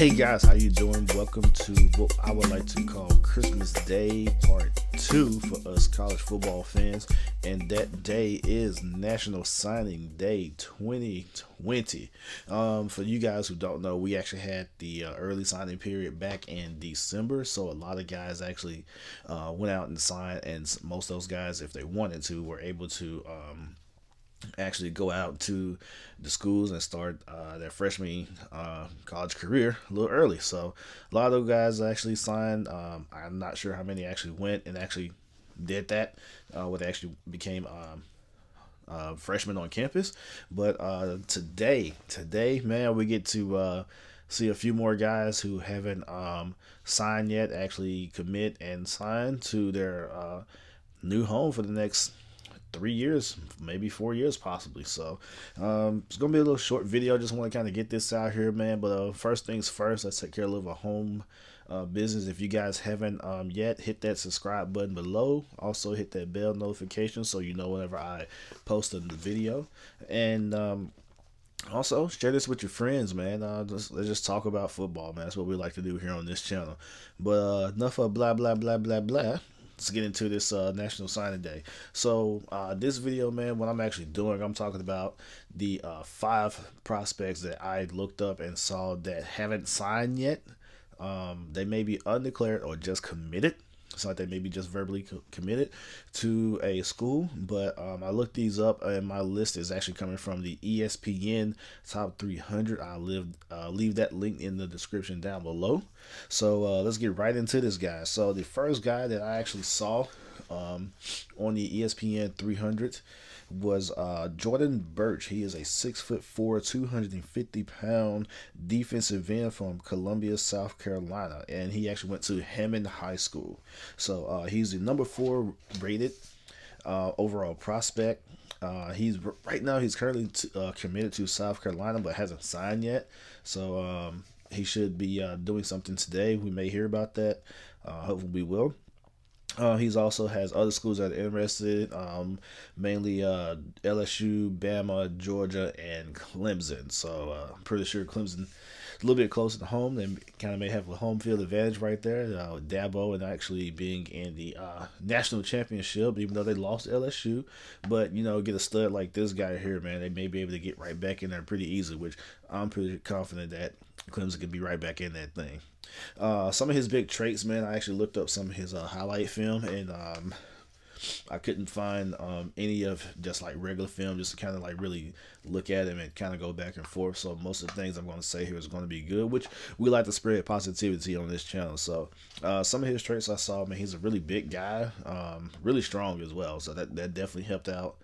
Hey guys, how you doing? Welcome to what I would like to call Christmas Day Part 2 for us college football fans. And that day is National Signing Day 2020. For you guys who don't know, we actually had the early signing period back in December. So a lot of guys actually went out and signed, and most of those guys, if they wanted to, were able to actually go out to the schools and start their freshman college career a little early. So a lot of those guys actually signed. I'm not sure how many actually went and actually did that, where they actually became freshmen on campus. But today, man, we get to see a few more guys who haven't signed yet actually commit and sign to their new home for the next 3 years, maybe 4 years, possibly. So it's gonna be a little short video. Just want to kind of get this out here, man. But first things first, let's take care of a little home business. If you guys haven't yet, hit that subscribe button below. Also hit that bell notification so you know whenever I post a video. And also share this with your friends, man. Let's just talk about football, man. That's what we like to do here on this channel. But enough of blah blah blah blah blah. Let's get into this National Signing Day. So this video, man, what I'm actually doing, I'm talking about the 5 prospects that I looked up and saw that haven't signed yet. They may be undeclared or just committed. It's like they may be just verbally committed to a school, but I looked these up, and my list is actually coming from the ESPN Top 300. I'll leave that link in the description down below. So let's get right into this guy. So the first guy that I actually saw on the ESPN 300 was Jordan Burch. He is a 6'4", 250-pound defensive end from Columbia, South Carolina, and he actually went to Hammond High School. So he's the number 4 rated overall prospect. He's currently committed to South Carolina, but hasn't signed yet. So he should be doing something today. We may hear about that. Hopefully we will. He's also has other schools that are interested, mainly LSU, Bama, Georgia, and Clemson. So I'm pretty sure Clemson is a little bit closer to home. They kind of may have a home field advantage right there, with Dabo and actually being in the national championship, even though they lost to LSU. But, get a stud like this guy here, man, they may be able to get right back in there pretty easily, which I'm pretty confident that Clemson could be right back in that thing. Some of his big traits, man, I actually looked up some of his highlight film, and I couldn't find any of just like regular film, just to kind of like really look at him and kind of go back and forth. So most of the things I'm going to say here is going to be good, which we like to spread positivity on this channel. So some of his traits I saw, man, he's a really big guy, really strong as well. So that definitely helped out.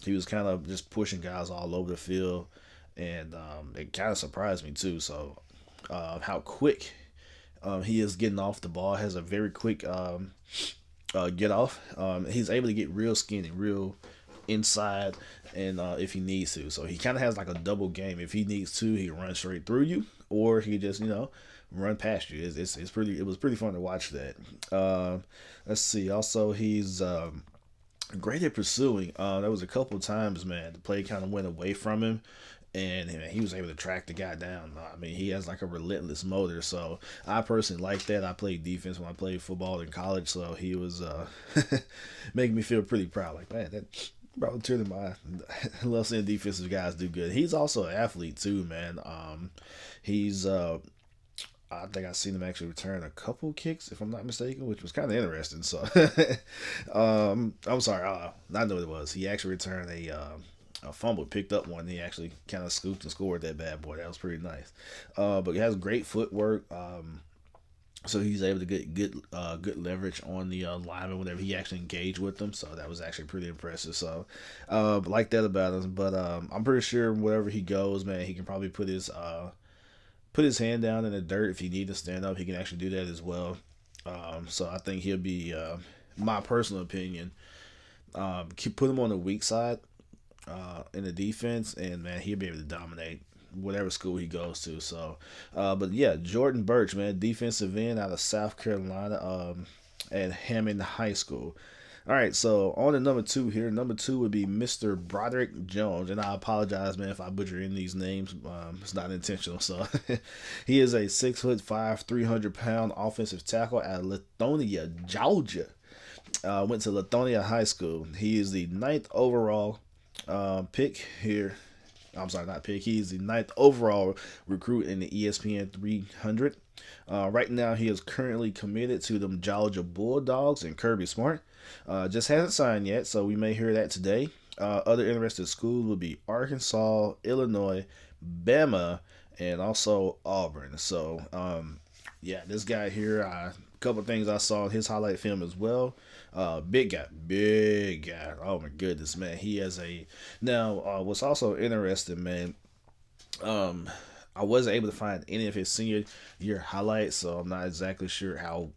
He was kind of just pushing guys all over the field, and it kind of surprised me too. So how quick he is getting off the ball, has a very quick get off. He's able to get real skinny, real inside, and if he needs to. So he kind of has like a double game. If he needs to, he can run straight through you, or he just run past you. It was pretty fun to watch that. Let's see. Also, he's great at pursuing. There was a couple times, man, the play kind of went away from him, and he was able to track the guy down. I mean, he has like a relentless motor. So I personally like that. I played defense when I played football in college, so he was making me feel pretty proud. Like, man, that brought a tear to my eye. I love seeing defensive guys do good. He's also an athlete too, man. He's I think I've seen him actually return a couple kicks, if I'm not mistaken, which was kind of interesting. So, I'm sorry, I know what it was. He actually returned a fumble, picked up one. He actually kind of scooped and scored that bad boy. That was pretty nice. But he has great footwork. So he's able to get good leverage on the lineman whenever he actually engaged with them. So that was actually pretty impressive. So like that about him. But I'm pretty sure wherever he goes, man, he can probably put his hand down in the dirt. If he needs to stand up, he can actually do that as well. So I think he'll be, my personal opinion, put him on the weak side in the defense, and man, he'll be able to dominate whatever school he goes to. So, but yeah, Jordan Burch, man, defensive end out of South Carolina, at Hammond High School. All right, so on to number two here. Number two would be Mr. Broderick Jones, and I apologize, man, if I butcher any of these names. It's not intentional. So he is a 6'5", 300-pound offensive tackle at Lithonia, Georgia. Went to Lithonia High School. He is the ninth overall pick here. I'm sorry, not pick. He is the ninth overall recruit in the ESPN 300. Right now, he is currently committed to them Georgia Bulldogs and Kirby Smart. Just hasn't signed yet, so we may hear that today. Other interested schools would be Arkansas, Illinois, Bama, and also Auburn. So, yeah, this guy here, a couple things I saw in his highlight film as well. Big guy, big guy. Oh my goodness, man. He has a now. What's also interesting, man. I wasn't able to find any of his senior year highlights, so I'm not exactly sure how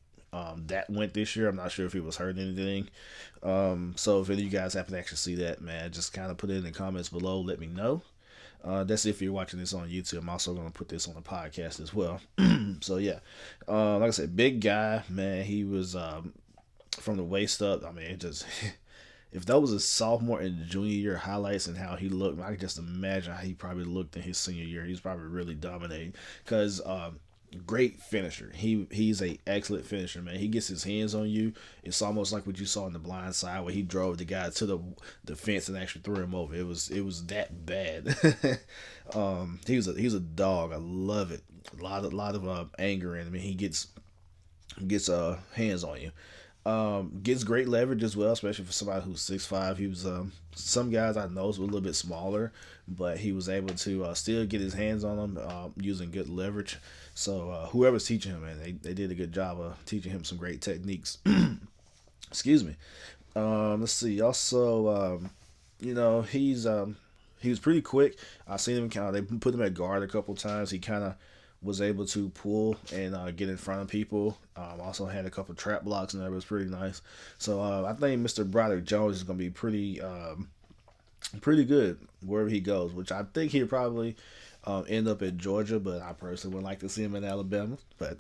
that went this year. I'm not sure if he was hurt or anything. So if any of you guys happen to actually see that, man, just kind of put it in the comments below. Let me know. That's if you're watching this on YouTube. I'm also going to put this on the podcast as well. So yeah, like I said, big guy, man. He was from the waist up. I mean, it just if that was a sophomore and junior year highlights and how he looked, I could just imagine how he probably looked in his senior year. He's probably really dominating because great finisher. He's a excellent finisher, man. He gets his hands on you. It's almost like what you saw in The Blind Side where he drove the guy to the fence and actually threw him over. It was that bad. He's a dog. I love it. A lot of anger in him. I mean, he gets hands on you. Gets great leverage as well, especially for somebody who's 6'5". He was some guys I know were a little bit smaller, but he was able to still get his hands on them using good leverage. So whoever's teaching him, man, they did a good job of teaching him some great techniques. Excuse me. Let's see. Also, he was pretty quick. I seen him they put him at guard a couple times. He kind of was able to pull and get in front of people. Also had a couple trap blocks and that was pretty nice. So I think Mr. Broderick Jones is going to be pretty good wherever he goes, which I think he'll probably end up at Georgia, but I personally would like to see him in Alabama. But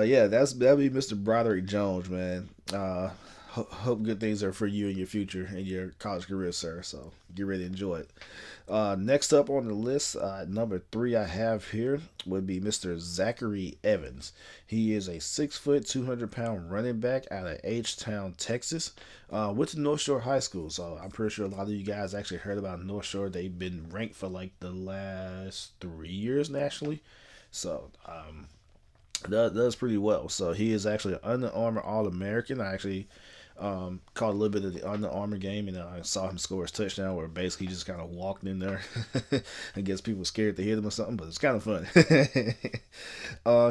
yeah, that'll be Mr. Broderick Jones, man. Hope good things are for you in your future and your college career, sir. So get ready to enjoy it. Next up on the list, number 3 I have here would be Mr. Zachary Evans. He is a 6 foot, 200-pound running back out of H-Town, Texas. Went to North Shore High School, so I'm pretty sure a lot of you guys actually heard about North Shore. They've been ranked for like the last 3 years nationally. So does pretty well. So he is actually an Under Armour All-American. I actually caught a little bit of the Under Armour game, and I saw him score his touchdown where basically he just kind of walked in there. I guess people were scared to hit him or something, but it's kind of fun.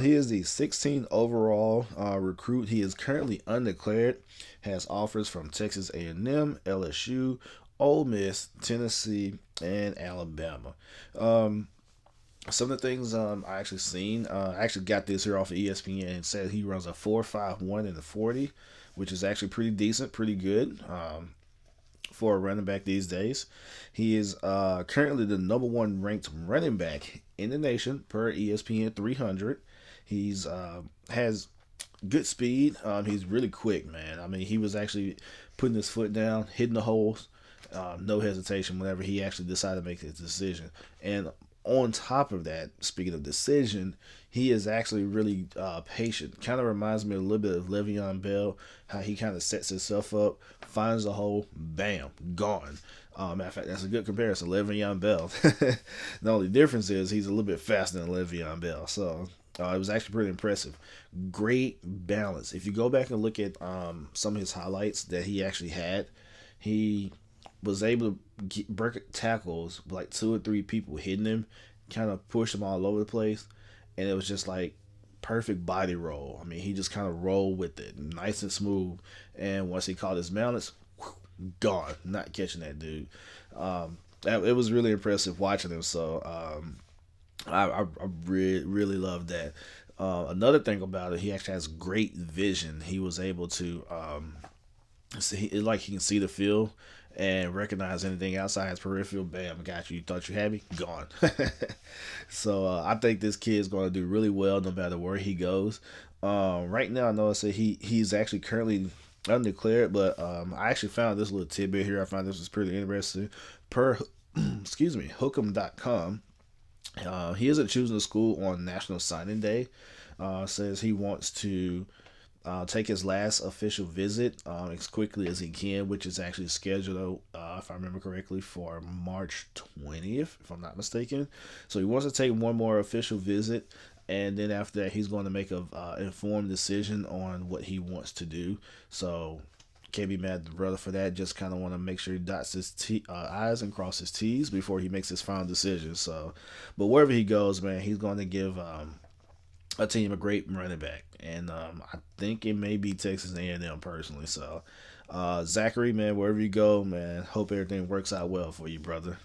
He is the 16th overall recruit. He is currently undeclared, has offers from Texas A&M, LSU, Ole Miss, Tennessee, and Alabama. Some of the things I actually seen, I actually got this here off of ESPN and said he runs a 4.51 in the 40, which is actually pretty decent, pretty good for a running back these days. He is currently the number 1 ranked running back in the nation per ESPN 300. He's has good speed. He's really quick, man. I mean, he was actually putting his foot down, hitting the holes, no hesitation whenever he actually decided to make his decision. And on top of that, speaking of decision, he is actually really patient. Kind of reminds me a little bit of Le'Veon Bell, how he kind of sets himself up, finds a hole, bam, gone. Matter of fact, that's a good comparison, Le'Veon Bell. The only difference is he's a little bit faster than Le'Veon Bell. So it was actually pretty impressive. Great balance. If you go back and look at some of his highlights that he actually had, he was able to break tackles with like 2 or 3 people hitting him, kind of push him all over the place, and it was just like perfect body roll. I mean, he just kind of rolled with it, nice and smooth. And once he caught his balance, gone, not catching that dude. It was really impressive watching him. So I really love that. Another thing about it, he actually has great vision. He was able to he can see the field and recognize anything outside his peripheral. Bam, got you. You thought you had me? Gone. So I think this kid's going to do really well no matter where he goes. Right now, I know I said he's actually currently undeclared. But I actually found this little tidbit here. I found this was pretty interesting. Per excuse me, Hookem.com. He isn't choosing a school on National Signing Day. Says he wants to take his last official visit as quickly as he can, which is actually scheduled, if I remember correctly, for March 20th, if I'm not mistaken. So he wants to take one more official visit, and then after that, he's going to make a informed decision on what he wants to do. So can't be mad at the brother for that. Just kind of want to make sure he dots his I's and crosses his T's before he makes his final decision. So, but wherever he goes, man, he's going to give a team a great running back, and I think it may be Texas A&M personally. So, Zachary, man, wherever you go, man, hope everything works out well for you, brother.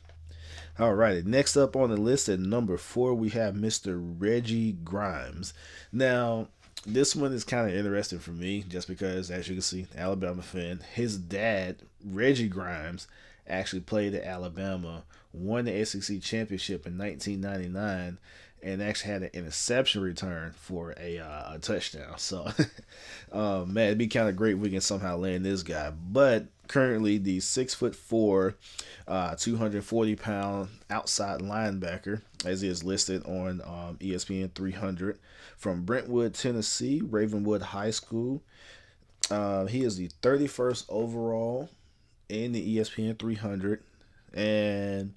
All right, next up on the list at number 4, we have Mr. Reggie Grimes. Now, this one is kind of interesting for me just because, as you can see, Alabama fan, his dad, Reggie Grimes, actually played at Alabama, won the SEC championship in 1999, and actually had an interception return for a touchdown. So, man, it'd be kind of great if we can somehow land this guy. But currently, the 6'4", 240-pound outside linebacker, as he is listed on ESPN 300, from Brentwood, Tennessee, Ravenwood High School. He is the 31st overall in the ESPN 300, and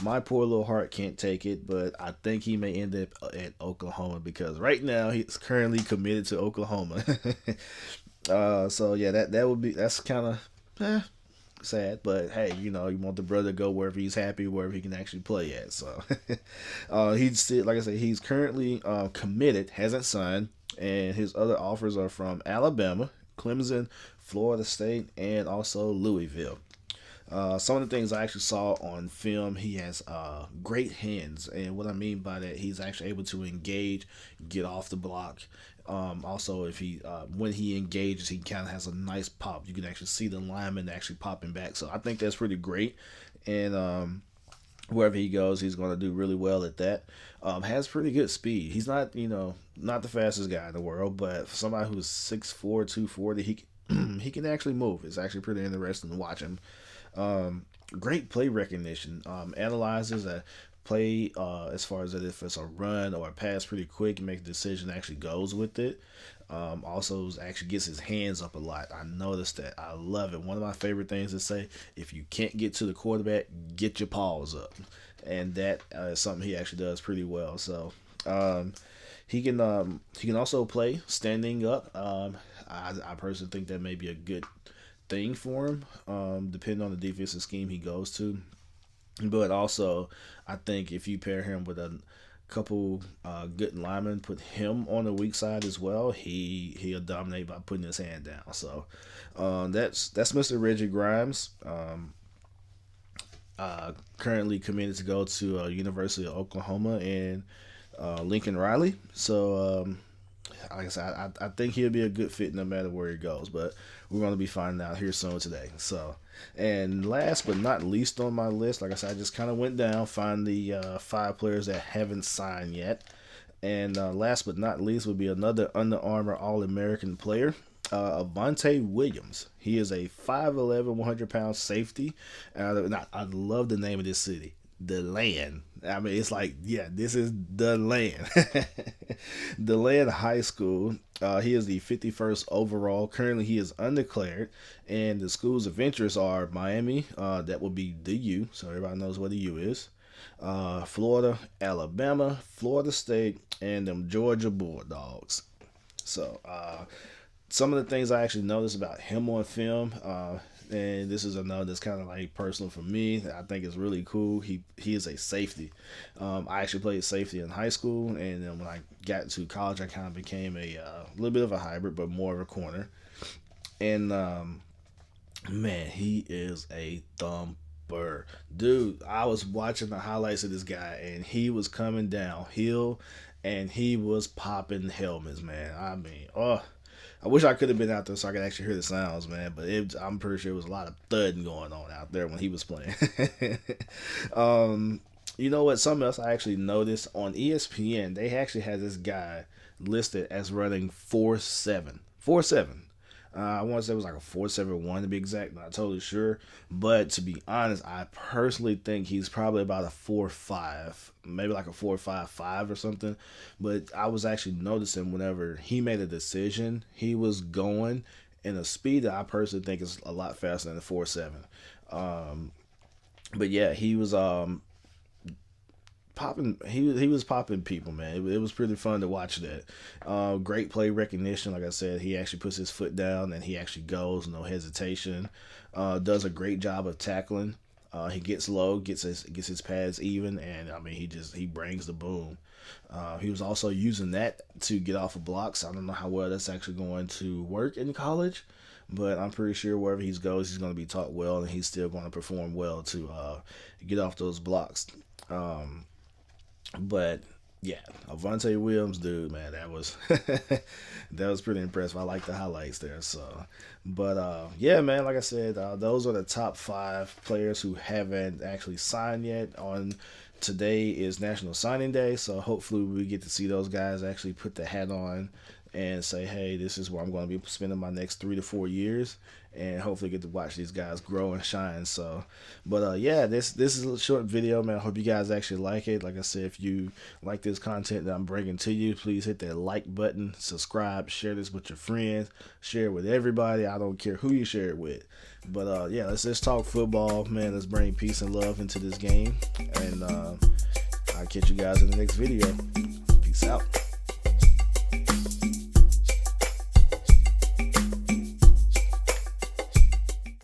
my poor little heart can't take it, but I think he may end up at Oklahoma because right now he's currently committed to Oklahoma. So yeah, that's kind of sad, but hey, you want the brother to go wherever he's happy, wherever he can actually play at. So he's still, like I said, he's currently committed, hasn't signed, and his other offers are from Alabama, Clemson, Florida State, and also Louisville. Some of the things I actually saw on film, he has great hands, and what I mean by that, he's actually able to engage, get off the block. Also, if he when he engages, he kind of has a nice pop. You can actually see the lineman actually popping back. So I think that's pretty great, and wherever he goes, he's going to do really well at that. Has pretty good speed. He's not not the fastest guy in the world, but for somebody who's 6'4", 240, he can actually move. It's actually pretty interesting to watch him. Great play recognition. Analyzes a play as far as if it's a run or a pass pretty quick and makes a decision, actually goes with it. Also actually gets his hands up a lot. I noticed that. I love it. One of my favorite things to say, if you can't get to the quarterback, get your paws up. And that is something he actually does pretty well. So he can also play standing up. I personally think that may be a good thing for him, depending on the defensive scheme he goes to. But also, I think if you pair him with a couple good linemen, put him on the weak side as well, he'll dominate by putting his hand down. So that's Mr. Reggie Grimes. Currently committed to go to University of Oklahoma and Lincoln Riley. So like I said, I think he'll be a good fit no matter where he goes, but we're going to be finding out here soon today. So, and last but not least on my list, like I said, I just kind of went down, find the 5 players that haven't signed yet. And last but not least would be another Under Armour All-American player, Vontae Williams. He is a 5'11", 100-pound safety. I love the name of this city. The Land. I mean, it's like, yeah, this is the Land. The Land High School. He is the 51st overall. Currently, he is undeclared, and the schools of interest are Miami. That will be the U, so everybody knows what the U is. Florida, Alabama, Florida State, and them Georgia Bulldogs. So, some of the things I actually noticed about him on film, and this is another that's kind of like personal for me. I think it's really cool. He is a safety. I actually played safety in high school, and then when I got to college, I kind of became a little bit of a hybrid, but more of a corner. And man, he is a thumper, dude. I was watching the highlights of this guy, and he was coming downhill, and he was popping helmets, man. I mean, I wish I could have been out there so I could actually hear the sounds, man. But I'm pretty sure it was a lot of thudding going on out there when he was playing. You know what? Something else I actually noticed on ESPN, they actually had this guy listed as running 4.7. 4.7. I want to say it was like a 4.71 to be exact. Not totally sure, but to be honest, I personally think he's probably about a 4.5, maybe like a 4.55 or something. But I was actually noticing whenever he made a decision, he was going in a speed that I personally think is a lot faster than the 4.7. But yeah, he was popping. He was popping people, man. It was pretty fun to watch that. Great play recognition. Like I said, he actually puts his foot down and he actually goes, no hesitation. Does a great job of tackling. He gets low, gets his pads even, and I mean he brings the boom. He was also using that to get off of blocks. I don't know how well that's actually going to work in college, but I'm pretty sure wherever he goes, he's going to be taught well, and he's still going to perform well to get off those blocks. But yeah, Vontae Williams, dude, man, that was that was pretty impressive. I like the highlights there. So, but yeah, man, like I said, those are the top 5 players who haven't actually signed yet. On today is National Signing Day, so hopefully we get to see those guys actually put the hat on and say, hey, this is where I'm going to be spending my next 3 to 4 years, and hopefully get to watch these guys grow and shine. So, but yeah, this is a short video, man. I hope you guys actually like it. Like I said, if you like this content that I'm bringing to you, please hit that like button, subscribe, share this with your friends, share it with everybody. I don't care who you share it with. But yeah, let's talk football, man. Let's bring peace and love into this game, and I'll catch you guys in the next video. Peace out.